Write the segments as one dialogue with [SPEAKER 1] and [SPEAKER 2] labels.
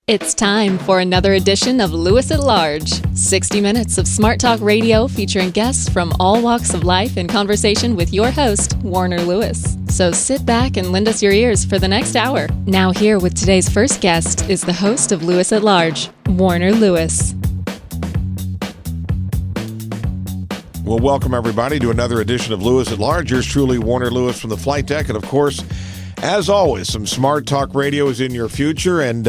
[SPEAKER 1] It's time for another edition of Lewis at Large, 60 minutes of smart talk radio featuring guests from all walks of life in conversation with your host, Warner Lewis. So sit back and lend us your ears for the next hour. Now here with today's first guest is the host of Lewis at Large, Warner Lewis.
[SPEAKER 2] Well, welcome everybody to another edition of Lewis at Large. Yours truly, Warner Lewis from the flight deck. And of course, as always, some smart talk radio is in your future. And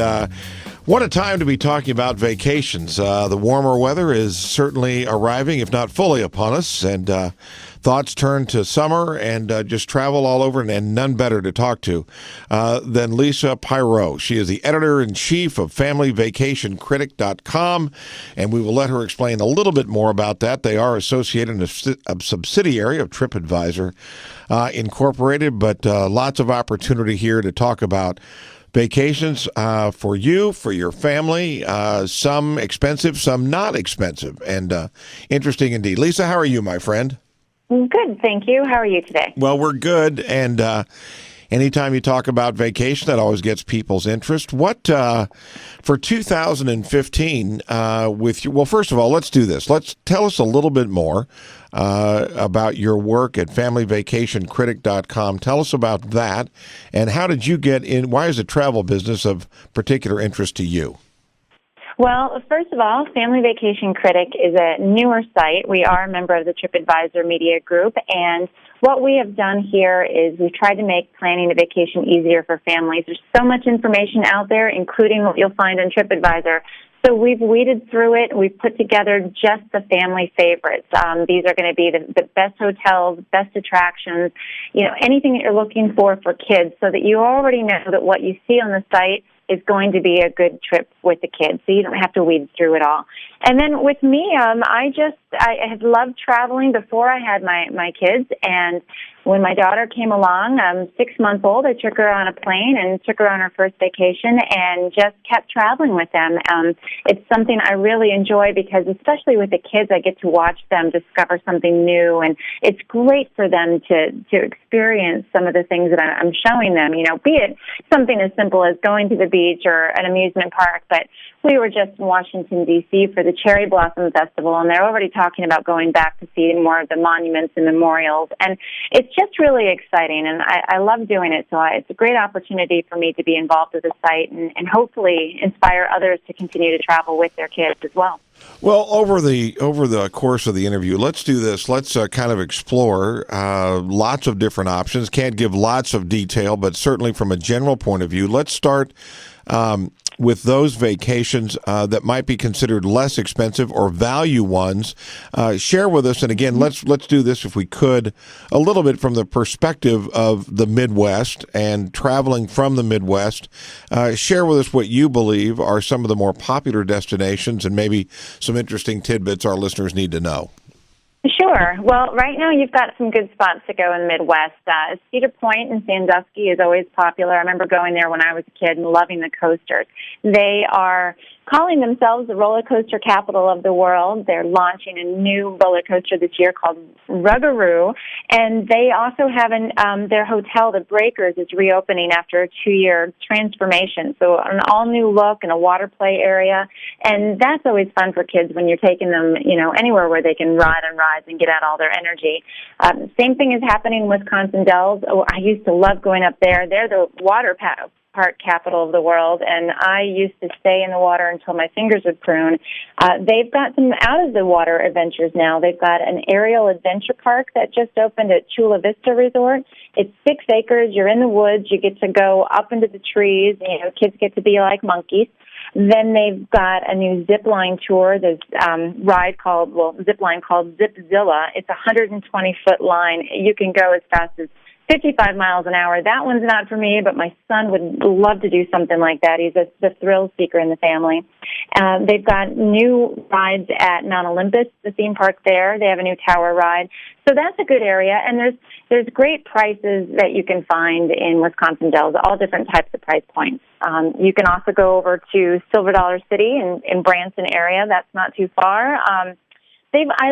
[SPEAKER 2] what a time to be talking about vacations. The warmer weather is certainly arriving, if not fully upon us. And thoughts turn to summer and just travel all over, and none better to talk to than Lissa Poirot. She is the editor-in-chief of FamilyVacationCritic.com, and we will let her explain a little bit more about that. They are associated in a subsidiary of TripAdvisor Incorporated, but lots of opportunity here to talk about vacations for you, for your family, some expensive, some not expensive, and interesting indeed. Lissa, how are you, my friend?
[SPEAKER 3] Good, thank you. How are you today?
[SPEAKER 2] Well, we're good, and anytime you talk about vacation, that always gets people's interest. What, for 2015, with you, well, first of all, let's do this. Let's tell us a little bit more about your work at FamilyVacationCritic.com. Tell us about that, and how did you get in? Why is the travel business of particular interest to you?
[SPEAKER 3] Well, first of all, Family Vacation Critic is a newer site. We are a member of the TripAdvisor Media Group, and what we have done here is we've tried to make planning a vacation easier for families. There's so much information out there, including what you'll find on TripAdvisor. So we've weeded through it. We've put together just the family favorites. These are going to be the best hotels, best attractions, anything that you're looking for kids, so that you already know that what you see on the site is going to be a good trip with the kids, so you don't have to weed through it all. And then with me, I had loved traveling before I had my kids, and when my daughter came along, 6 months old, I took her on a plane and took her on her first vacation and just kept traveling with them. It's something I really enjoy because, especially with the kids, I get to watch them discover something new, and it's great for them to experience some of the things that I'm showing them, be it something as simple as going to the beach or an amusement park. But we were just in Washington, D.C. for the Cherry Blossom Festival, and they're already talking about going back to see more of the monuments and memorials. And it's just really exciting, and I love doing it. So it's a great opportunity for me to be involved with the site and hopefully inspire others to continue to travel with their kids as well.
[SPEAKER 2] Well, over the course of the interview, let's do this. Let's kind of explore lots of different options. Can't give lots of detail, but certainly from a general point of view, let's start with those vacations that might be considered less expensive or value ones. Share with us, and again, let's do this if we could, a little bit from the perspective of the Midwest and traveling from the Midwest. Share with us what you believe are some of the more popular destinations and maybe some interesting tidbits our listeners need to know.
[SPEAKER 3] Sure. Well, right now you've got some good spots to go in the Midwest. Cedar Point in Sandusky is always popular. I remember going there when I was a kid and loving the coasters. They are calling themselves the roller coaster capital of the world. They're launching a new roller coaster this year called Ruggaroo, and they also have their hotel, the Breakers, is reopening after a 2-year transformation. So an all-new look and a water play area, and that's always fun for kids when you're taking them, anywhere where they can ride on rides and get out all their energy. Same thing is happening in Wisconsin Dells. Oh, I used to love going up there. They're the water park capital of the world, and I used to stay in the water until my fingers would prune. They've got some out-of-the-water adventures now. They've got an aerial adventure park that just opened at Chula Vista Resort. It's 6 acres. You're in the woods. You get to go up into the trees. Kids get to be like monkeys. Then they've got a new zip line tour. There's zip line called Zipzilla. It's a 120-foot line. You can go as fast as 55 miles an hour. That one's not for me, but my son would love to do something like that. He's the thrill seeker in the family. They've got new rides at Mount Olympus, the theme park there. They have a new tower ride. So that's a good area, and there's great prices that you can find in Wisconsin Dells, all different types of price points. You can also go over to Silver Dollar City in Branson area. That's not too far. I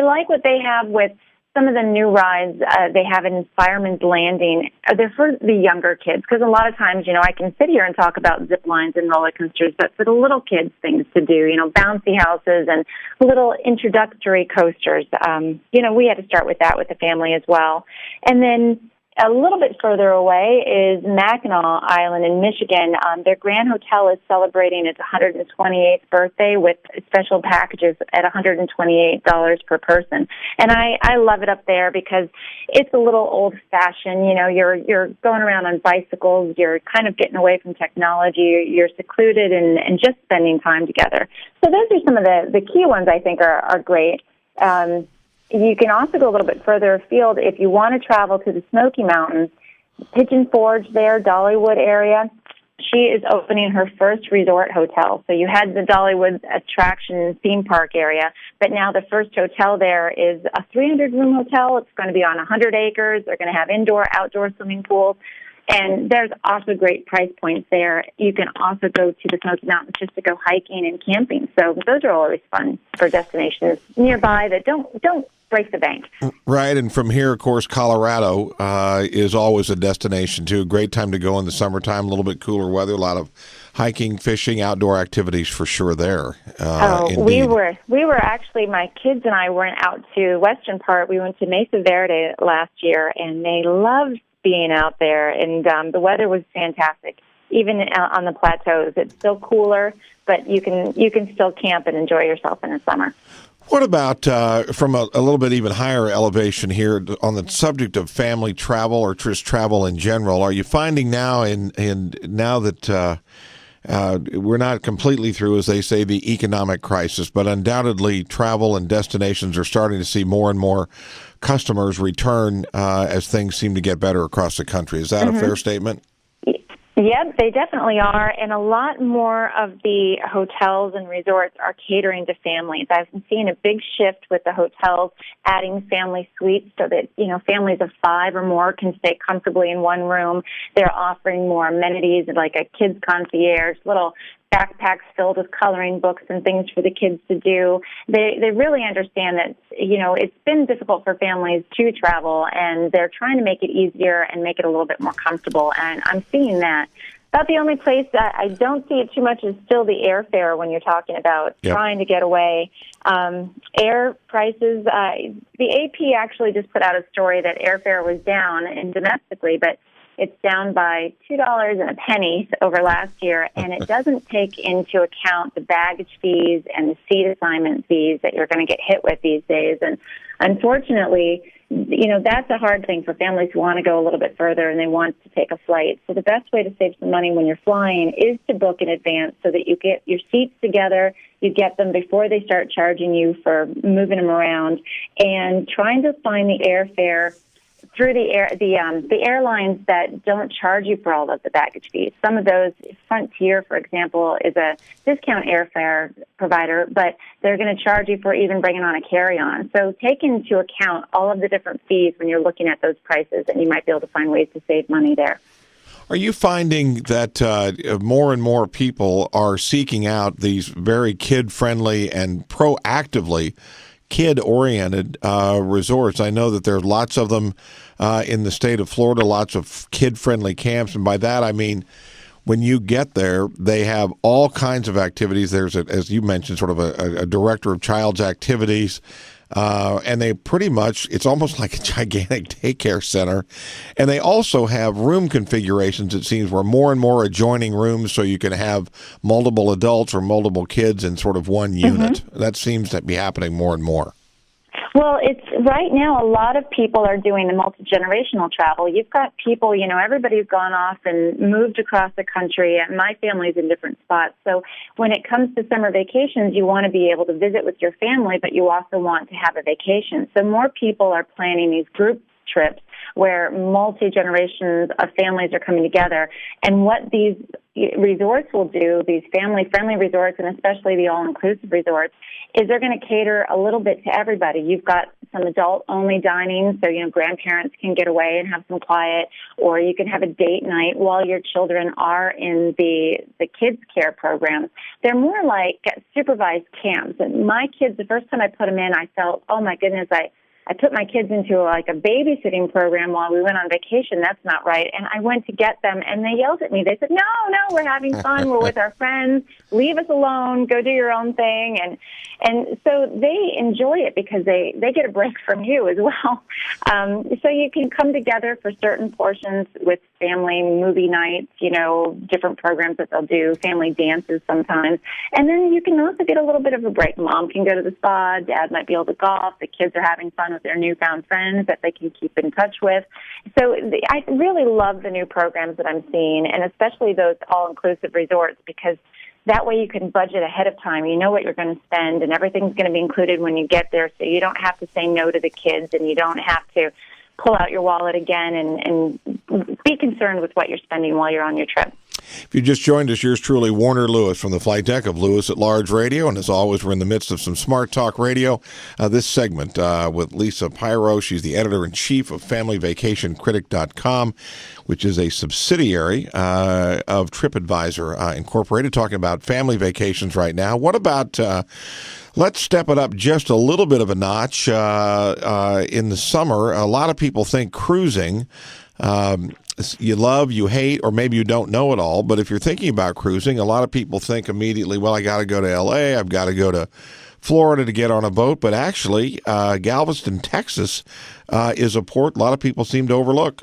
[SPEAKER 3] like what they have with some of the new rides they have in Fireman's Landing, they're for the younger kids, because a lot of times, I can sit here and talk about zip lines and roller coasters, but for the little kids, things to do, bouncy houses and little introductory coasters. We had to start with that with the family as well. And then a little bit further away is Mackinac Island in Michigan. Their Grand Hotel is celebrating its 128th birthday with special packages at $128 per person. And I love it up there because it's a little old-fashioned. You're going around on bicycles. You're kind of getting away from technology. You're secluded and just spending time together. So those are some of the key ones I think are great. You can also go a little bit further afield if you want to travel to the Smoky Mountains. Pigeon Forge there, Dollywood area, she is opening her first resort hotel. So you had the Dollywood attraction theme park area, but now the first hotel there is a 300-room hotel. It's going to be on 100 acres. They're going to have indoor, outdoor swimming pools. And there's also great price points there. You can also go to the Smoky Mountains just to go hiking and camping. So those are always fun for destinations nearby that don't break the bank.
[SPEAKER 2] Right, and from here, of course, Colorado is always a destination, too. Great time to go in the summertime, a little bit cooler weather, a lot of hiking, fishing, outdoor activities for sure there.
[SPEAKER 3] We were actually, my kids and I went out to Western Part. We went to Mesa Verde last year, and they loved being out there, and the weather was fantastic. Even on the plateaus, it's still cooler, but you can still camp and enjoy yourself in the summer.
[SPEAKER 2] What about from a little bit even higher elevation here on the subject of family travel or just travel in general? Are you finding now, now that we're not completely through, as they say, the economic crisis, but undoubtedly travel and destinations are starting to see more and more customers return as things seem to get better across the country. Is that a fair statement?
[SPEAKER 3] Yep, they definitely are, and a lot more of the hotels and resorts are catering to families. I've seen a big shift with the hotels adding family suites so that, families of 5 or more can stay comfortably in one room. They're offering more amenities like a kids concierge, little backpacks filled with coloring books and things for the kids to do. They really understand that, it's been difficult for families to travel, and they're trying to make it easier and make it a little bit more comfortable, and I'm seeing that. About the only place that I don't see it too much is still the airfare when you're talking about trying to get away. Air prices, the AP actually just put out a story that airfare was down domestically, but it's down by $2.01 over last year, and it doesn't take into account the baggage fees and the seat assignment fees that you're going to get hit with these days. And unfortunately, that's a hard thing for families who want to go a little bit further and they want to take a flight. So the best way to save some money when you're flying is to book in advance so that you get your seats together, you get them before they start charging you for moving them around, and trying to find the airfare through the airlines that don't charge you for all of the baggage fees. Some of those, Frontier, for example, is a discount airfare provider, but they're going to charge you for even bringing on a carry-on. So take into account all of the different fees when you're looking at those prices, and you might be able to find ways to save money there.
[SPEAKER 2] Are you finding that more and more people are seeking out these very kid-friendly and proactively kid-oriented resorts? I know that there are lots of them in the state of Florida, lots of kid-friendly camps, and by that I mean when you get there, they have all kinds of activities. There's, as you mentioned, sort of a director of child's activities, and they pretty much, it's almost like a gigantic daycare center. And they also have room configurations, it seems, where more and more adjoining rooms so you can have multiple adults or multiple kids in sort of one unit. That seems to be happening more and more.
[SPEAKER 3] Well, it's right now a lot of people are doing the multi-generational travel. You've got people, everybody's gone off and moved across the country, and my family's in different spots. So when it comes to summer vacations, you want to be able to visit with your family, but you also want to have a vacation. So more people are planning these group trips where multi-generations of families are coming together. And what these resorts will do, these family-friendly resorts, and especially the all-inclusive resorts, is they're going to cater a little bit to everybody. You've got some adult-only dining, so, grandparents can get away and have some quiet, or you can have a date night while your children are in the kids' care programs. They're more like supervised camps. And my kids, the first time I put them in, I felt, oh, my goodness, I put my kids into like a babysitting program while we went on vacation. That's not right. And I went to get them, and they yelled at me. They said, no, we're having fun. We're with our friends. Leave us alone. Go do your own thing. And so they enjoy it because they get a break from you as well. So you can come together for certain portions with family movie nights, different programs that they'll do, family dances sometimes. And then you can also get a little bit of a break. Mom can go to the spa. Dad might be able to golf. The kids are having fun with their newfound friends that they can keep in touch with. So I really love the new programs that I'm seeing, and especially those all-inclusive resorts, because that way you can budget ahead of time. You know what you're going to spend, and everything's going to be included when you get there, so you don't have to say no to the kids, and you don't have to pull out your wallet again and be concerned with what you're spending while you're on your trip.
[SPEAKER 2] If you just joined us, yours truly, Warner Lewis from the flight deck of Lewis at Large Radio. And as always, we're in the midst of some Smart Talk Radio. This segment with Lissa Poirot. She's the editor-in-chief of FamilyVacationCritic.com, which is a subsidiary of TripAdvisor Incorporated, talking about family vacations right now. What about... let's step it up just a little bit of a notch. In the summer, a lot of people think cruising, you love, you hate, or maybe you don't know it all. But if you're thinking about cruising, a lot of people think immediately, well, I got to go to L.A., I've got to go to Florida to get on a boat. But actually, Galveston, Texas is a port a lot of people seem to overlook.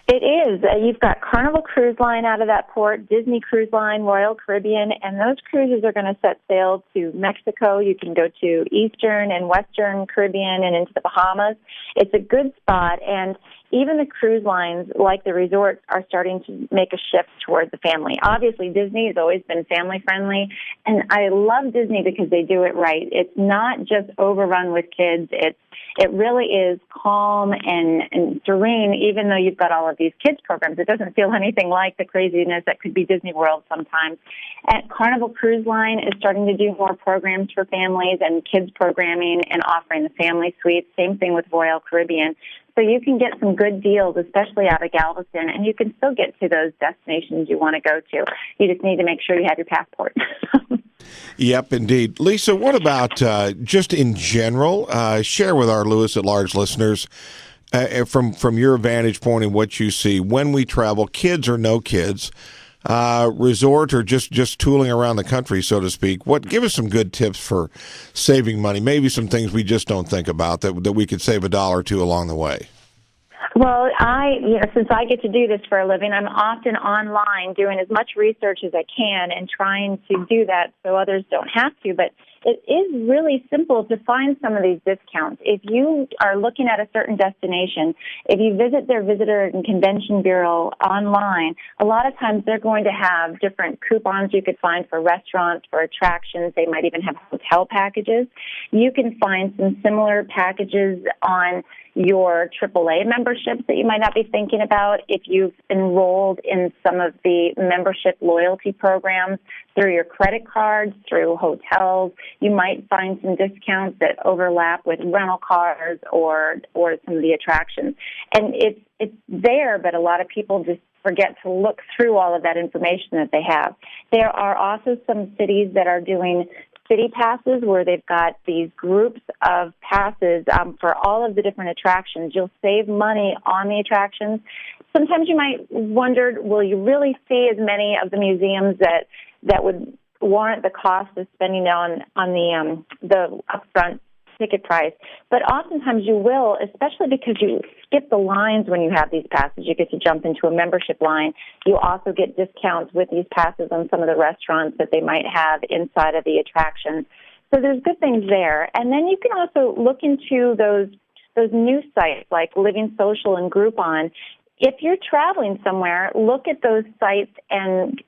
[SPEAKER 3] It is. You've got Carnival Cruise Line out of that port, Disney Cruise Line, Royal Caribbean, and those cruises are going to set sail to Mexico. You can go to Eastern and Western Caribbean and into the Bahamas. It's a good spot, and even the cruise lines, like the resorts, are starting to make a shift towards the family. Obviously, Disney has always been family-friendly, and I love Disney because they do it right. It's not just overrun with kids. It really is calm and serene, even though you've got all of these kids programs. It doesn't feel anything like the craziness that could be Disney World sometimes. And Carnival Cruise Line is starting to do more programs for families and kids programming and offering the family suites. Same thing with Royal Caribbean. So you can get some good deals, especially out of Galveston, and you can still get to those destinations you want to go to. You just need to make sure you have your passport.
[SPEAKER 2] Yep, indeed. Lissa, what about just in general? Share with our Lewis at Large listeners from your vantage point and what you see when we travel, kids or no kids, resort or just tooling around the country, so to speak. Give us some good tips for saving money, maybe some things we just don't think about that we could save $1 or $2 along the way.
[SPEAKER 3] Well, since I get to do this for a living, I'm often online doing as much research as I can and trying to do that so others don't have to. But it is really simple to find some of these discounts. If you are looking at a certain destination, if you visit their visitor and convention bureau online, a lot of times they're going to have different coupons you could find for restaurants, for attractions. They might even have hotel packages. You can find some similar packages on your AAA memberships that you might not be thinking about. If you've enrolled in some of the membership loyalty programs through your credit cards, through hotels, you might find some discounts that overlap with rental cars or some of the attractions. And it's there, but a lot of people just forget to look through all of that information that they have. There are also some cities that are doing city passes where they've got these groups of passes for all of the different attractions. You'll save money on the attractions. Sometimes you might wonder, will you really see as many of the museums that would warrant the cost of spending on the upfront ticket price? But oftentimes you will, especially because you skip the lines when you have these passes. You get to jump into a membership line. You also get discounts with these passes on some of the restaurants that they might have inside of the attractions. So there's good things there. And then you can also look into those new sites like Living Social and Groupon. If you're traveling somewhere, look at those sites and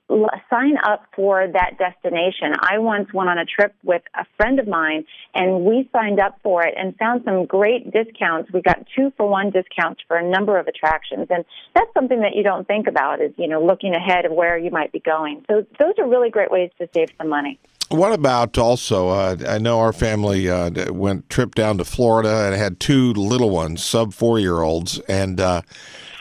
[SPEAKER 3] sign up for that destination. I once went on a trip with a friend of mine, and we signed up for it and found some great discounts. We got 2-for-1 discounts for a number of attractions, and that's something that you don't think about is, looking ahead of where you might be going. So those are really great ways to save some money.
[SPEAKER 2] What about also, I know our family went trip down to Florida and had two little ones, sub 4-year-olds, and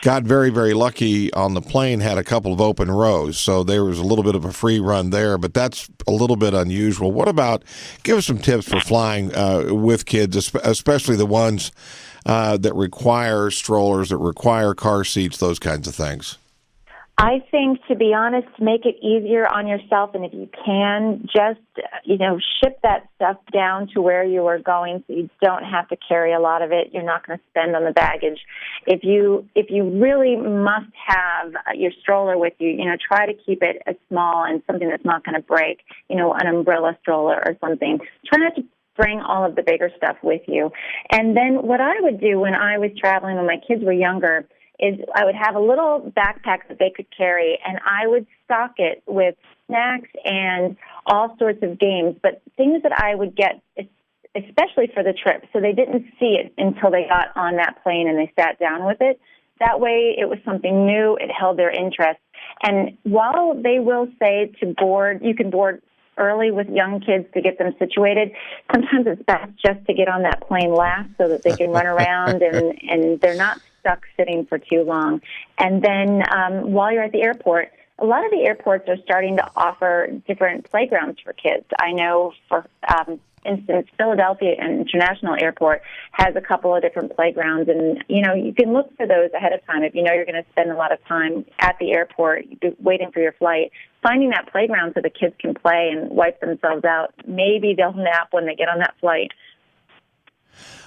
[SPEAKER 2] got very, very lucky on the plane, had a couple of open rows. So there was a little bit of a free run there, but that's a little bit unusual. What about, give us some tips for flying with kids, especially the ones that require strollers, that require car seats, those kinds of things?
[SPEAKER 3] I think, to be honest, make it easier on yourself, and if you can, just, ship that stuff down to where you are going so you don't have to carry a lot of it. You're not going to spend on the baggage. If you really must have your stroller with you, try to keep it as small and something that's not going to break, an umbrella stroller or something. Try not to bring all of the bigger stuff with you. And then what I would do when I was traveling when my kids were younger is I would have a little backpack that they could carry, and I would stock it with snacks and all sorts of games, but things that I would get especially for the trip, so they didn't see it until they got on that plane and they sat down with it. That way it was something new, it held their interest. And while they will say you can board early with young kids to get them situated, sometimes it's best just to get on that plane last so that they can run around and they're not stuck sitting for too long. And then while you're at the airport, a lot of the airports are starting to offer different playgrounds for kids. I know, for instance, Philadelphia International Airport has a couple of different playgrounds, and you can look for those ahead of time if you know you're going to spend a lot of time at the airport waiting for your flight. Finding that playground so the kids can play and wipe themselves out. Maybe they'll nap when they get on that flight.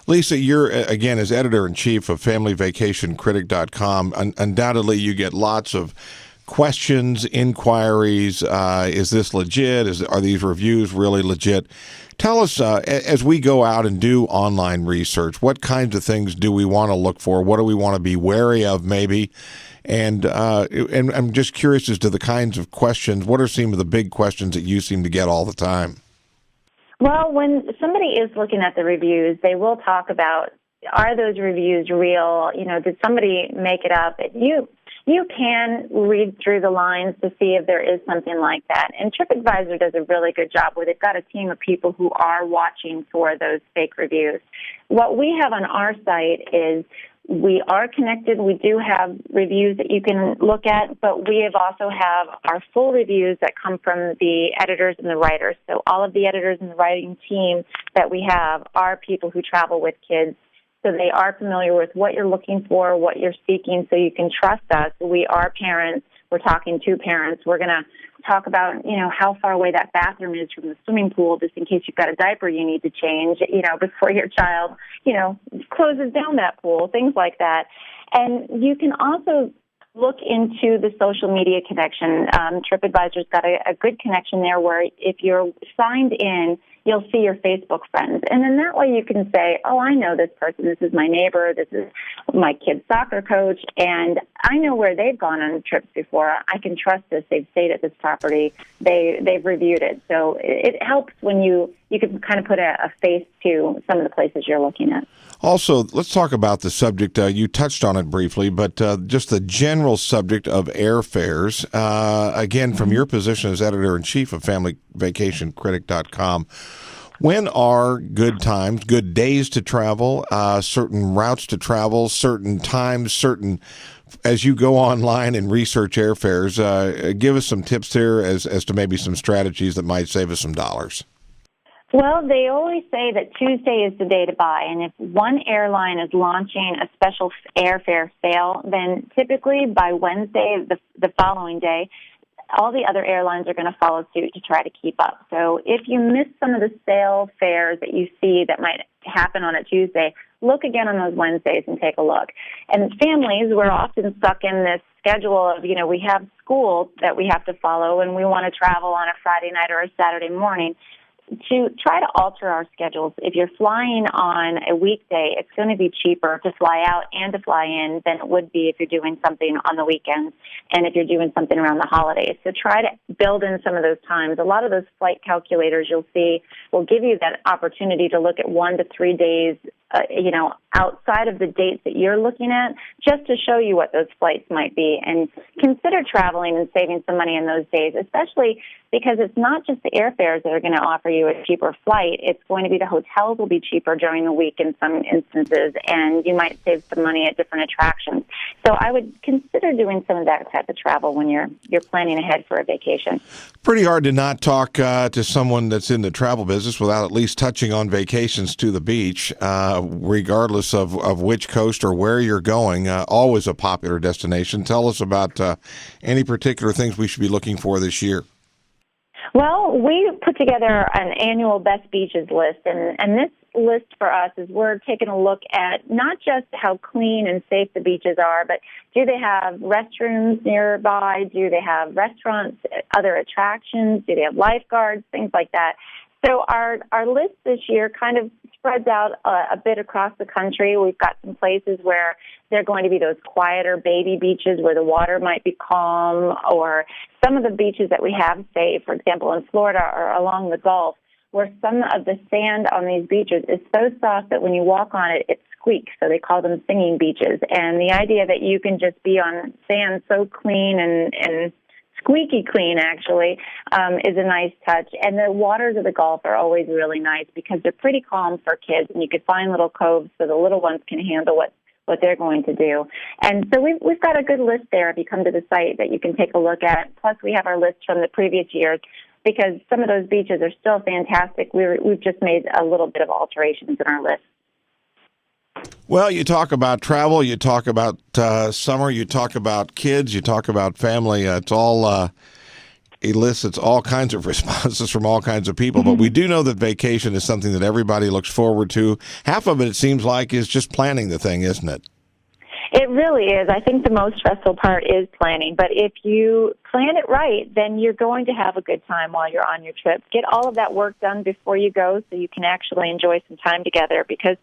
[SPEAKER 2] Lissa, you're, again, as editor-in-chief of FamilyVacationCritic.com, undoubtedly you get lots of questions, inquiries. Is this legit? Are these reviews really legit? Tell us, as we go out and do online research, what kinds of things do we want to look for? What do we want to be wary of, maybe? And I'm just curious as to the kinds of questions. What are some of the big questions that you seem to get all the time?
[SPEAKER 3] Well, when somebody is looking at the reviews, they will talk about, are those reviews real? Did somebody make it up? You can read through the lines to see if there is something like that. And TripAdvisor does a really good job where they've got a team of people who are watching for those fake reviews. What we have on our site is we are connected. We do have reviews that you can look at, but we also have our full reviews that come from the editors and the writers. So all of the editors and the writing team that we have are people who travel with kids. So they are familiar with what you're looking for, what you're seeking, so you can trust us. We are parents. We're talking to parents. We're going to talk about, how far away that bathroom is from the swimming pool, just in case you've got a diaper you need to change, before your child, closes down that pool, things like that. And you can also look into the social media connection. TripAdvisor's got a good connection there where if you're signed in, you'll see your Facebook friends. And then that way you can say, oh, I know this person. This is my neighbor. This is my kid's soccer coach. And I know where they've gone on trips before. I can trust this. They've stayed at this property. They've reviewed it. So it helps when you can kind of put a face to some of the places you're looking at.
[SPEAKER 2] Also, let's talk about the subject. You touched on it briefly, but just the general subject of airfares. Again, from your position as editor-in-chief of FamilyVacationCritic.com, when are good times, good days to travel, certain routes to travel, certain times, as you go online and research airfares, give us some tips there as to maybe some strategies that might save us some dollars.
[SPEAKER 3] Well, they always say that Tuesday is the day to buy, and if one airline is launching a special airfare sale, then typically by Wednesday, the following day, all the other airlines are going to follow suit to try to keep up. So if you miss some of the sale fares that you see that might happen on a Tuesday, look again on those Wednesdays and take a look. And families, we're often stuck in this schedule of, we have school that we have to follow, and we want to travel on a Friday night or a Saturday morning. To try to alter our schedules. If you're flying on a weekday, it's going to be cheaper to fly out and to fly in than it would be if you're doing something on the weekends and if you're doing something around the holidays. So try to build in some of those times. A lot of those flight calculators you'll see will give you that opportunity to look at 1 to 3 days outside of the dates that you're looking at, just to show you what those flights might be. And consider traveling and saving some money in those days, especially because it's not just the airfares that are going to offer you a cheaper flight. It's going to be the hotels will be cheaper during the week in some instances, and you might save some money at different attractions. So I would consider doing some of that type of travel when you're planning ahead for a vacation.
[SPEAKER 2] Pretty hard to not talk to someone that's in the travel business without at least touching on vacations to the beach, regardless of which coast or where you're going. Always a popular destination. Tell us about any particular things we should be looking for this year.
[SPEAKER 3] Well, we put together an annual best beaches list, and this list for us is we're taking a look at not just how clean and safe the beaches are, but do they have restrooms nearby? Do they have restaurants, other attractions? Do they have lifeguards, things like that? So our list this year kind of spreads out a bit across the country. We've got some places where they're going to be those quieter baby beaches where the water might be calm, or some of the beaches that we have, say, for example, in Florida or along the Gulf, where some of the sand on these beaches is so soft that when you walk on it, it squeaks. So they call them singing beaches. And the idea that you can just be on sand so clean and squeaky clean, actually, is a nice touch. And the waters of the Gulf are always really nice because they're pretty calm for kids, and you can find little coves so the little ones can handle what they're going to do. And so we've got a good list there if you come to the site that you can take a look at. Plus, we have our list from the previous years because some of those beaches are still fantastic. We've just made a little bit of alterations in our list.
[SPEAKER 2] Well, you talk about travel, you talk about summer, you talk about kids, you talk about family. It's all elicits all kinds of responses from all kinds of people. But we do know that vacation is something that everybody looks forward to. Half of it seems like, is just planning the thing, isn't it?
[SPEAKER 3] It really is. I think the most stressful part is planning. But if you plan it right, then you're going to have a good time while you're on your trip. Get all of that work done before you go so you can actually enjoy some time together, because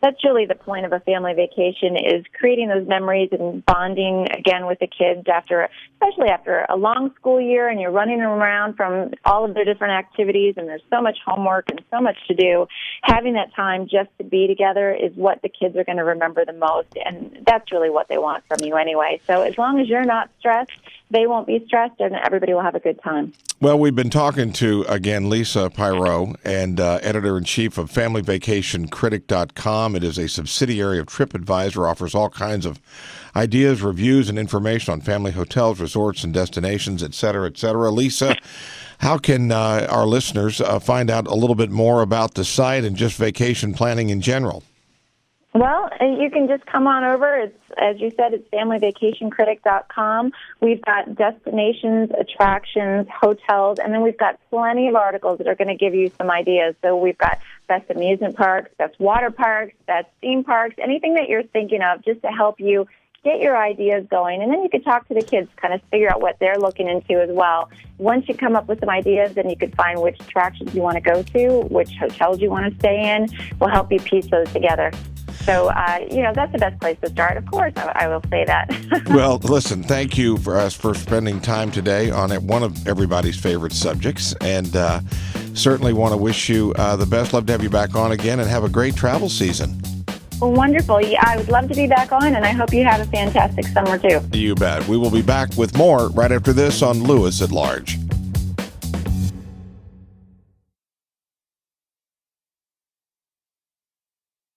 [SPEAKER 3] that's really the point of a family vacation, is creating those memories and bonding again with the kids especially after a long school year and you're running around from all of their different activities and there's so much homework and so much to do. Having that time just to be together is what the kids are going to remember the most, and that's really what they want from you anyway. So as long as you're not stressed, they won't be stressed, and everybody will have a good time.
[SPEAKER 2] Well, we've been talking to, again, Lissa Poirot, and editor-in-chief of FamilyVacationCritic.com. It is a subsidiary of TripAdvisor, offers all kinds of ideas, reviews, and information on family hotels, resorts, and destinations, et cetera, et cetera. Lissa, how can our listeners find out a little bit more about the site and just vacation planning in general?
[SPEAKER 3] Well, you can just come on over. It's, as you said, it's FamilyVacationCritic.com. We've got destinations, attractions, hotels, and then we've got plenty of articles that are going to give you some ideas. So we've got best amusement parks, best water parks, best theme parks, anything that you're thinking of just to help you get your ideas going. And then you can talk to the kids, kind of figure out what they're looking into as well. Once you come up with some ideas, then you can find which attractions you want to go to, which hotels you want to stay in. We'll help you piece those together. So, that's the best place to start. Of course, I will say that.
[SPEAKER 2] Well, listen, thank you for spending time today on one of everybody's favorite subjects. And certainly want to wish you the best. Love to have you back on again, and have a great travel season.
[SPEAKER 3] Well, wonderful. Yeah, I would love to be back on, and I hope you have a fantastic summer, too.
[SPEAKER 2] You bet. We will be back with more right after this on Lewis at Large.